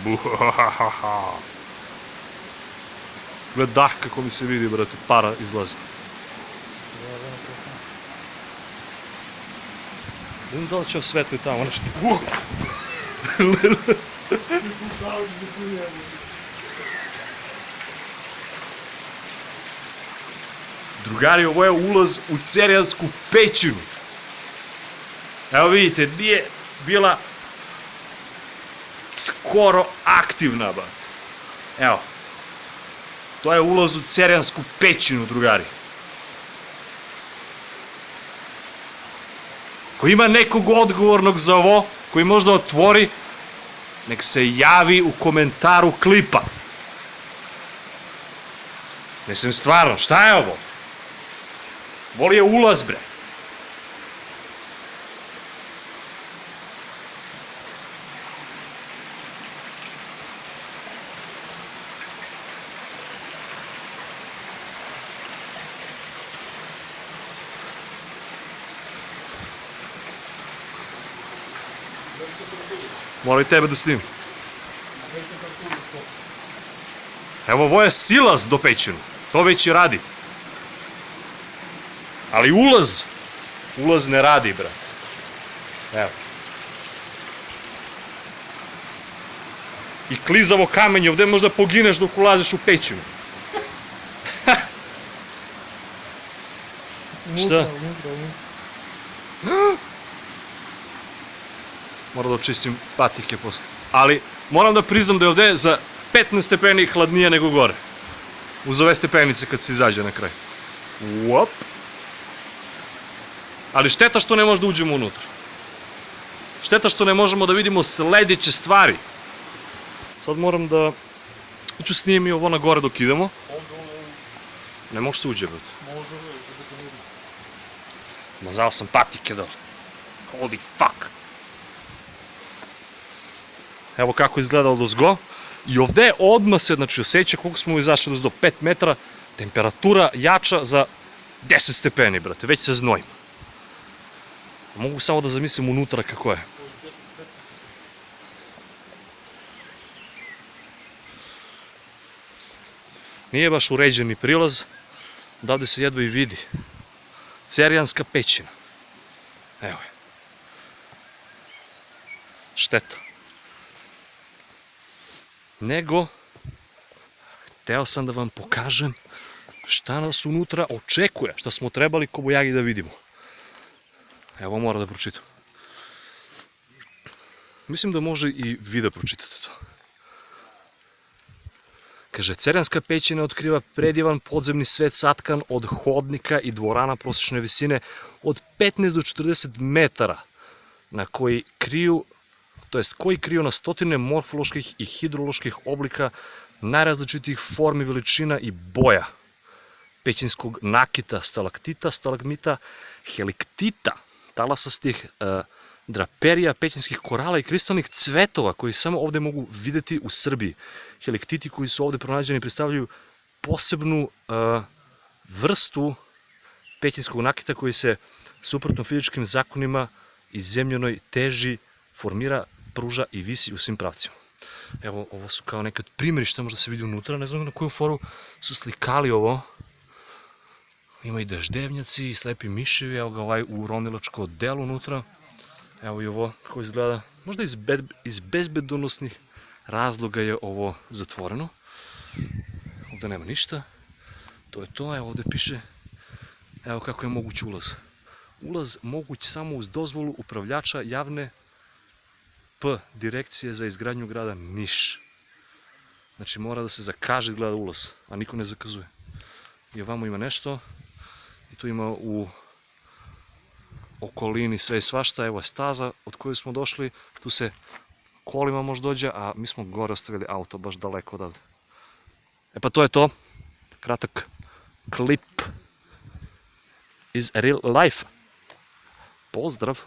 Buhahaha. Gled dah kako mi se vidi, brate, para izlazi. Vidim da li će osvetli tamo nešto. Drugari, ovo je ulaz u Cerjansku pećinu. Evo vidite, nije bila skoro aktivna, brate. Evo. To je ulaz u Cerjansku pećinu, drugari. Ko ima nekog odgovornog za ovo, koji možda otvori, nek se javi u komentaru klipa. Mislim, stvarno, šta je ovo? Voli je ulaz, bre. Mora i tebe da snimim. Evo, ovo je silaz do pećine. To već i radi. Ali ulaz ne radi, brate. Evo. I klizavo kamenje, ovde možda pogineš dok ulaziš u pećinu. Šta? Moram da očistim patike posle. Ali moram da priznam da je ovde za 15 stepeni hladnije nego gore. Uz ove stepenice kad se izađe na kraj. Uop. Ali šteta što ne može da uđemo unutra. Šteta što ne možemo da vidimo sledeće stvari. Sad moram da... Hoću snimiti ovo na gore dok idemo. Ne može se uđe, brate. Mazao sam patike dole. Holy fuck. Evo kako izgleda odozgo. I ovde odmah se, znači, osjeća koliko smo izašli odozdo 5 metara, temperatura jača za 10 stepeni, brate, već se znojim. Mogu samo da zamislim unutra kako je. Nije baš uređeni prilaz, odavde se jedva i vidi. Cerjanska pećina. Evo je. Šteta. Nego, hteo sam da vam pokažem šta nas unutra očekuje, šta smo trebali kobojagi da vidimo. Evo, moram da pročitam. Mislim da može i vi da pročitate to. Kaže, Cerjanska pećina otkriva predivan podzemni svet satkan od hodnika i dvorana prosječne visine od 15 do 40 metara, na koji kriju na stotine morfoloških i hidroloških oblika najrazličitijih formi, veličina i boja. Pećinskog nakita, stalaktita, stalagmita, heliktita, talasastih draperija, pećinskih korala i kristalnih cvetova koji samo ovde mogu videti u Srbiji. Heliktiti koji su ovde pronađeni predstavljaju posebnu vrstu pećinskog nakita koji se suprotno fizičkim zakonima i zemljenoj teži formira, pruža i visi u svim pravcima. Evo, ovo su kao nekad primjeri šta možda se vidi unutra, ne znam na koju foru su slikali ovo. Ima i daždevnjaci i slepi miševi, evo ga ovaj uronilačko odelo unutra. Evo i ovo kako izgleda, možda iz bezbedonosnih razloga je ovo zatvoreno. Ovde nema ništa, to je to, evo ovde piše, evo kako je moguć ulaz. Ulaz moguć samo uz dozvolu upravljača javne direkcije za izgradnju grada Niš. Znači mora da se zakaže izgleda ulaz, a niko ne zakazuje. I ovamo ima nešto, i tu ima u okolini sve i svašta, evo je staza od koje smo došli, tu se kolima može dođe, a mi smo gore ostavili auto, baš daleko odavde. E pa to je to, kratak klip iz real life. Pozdrav!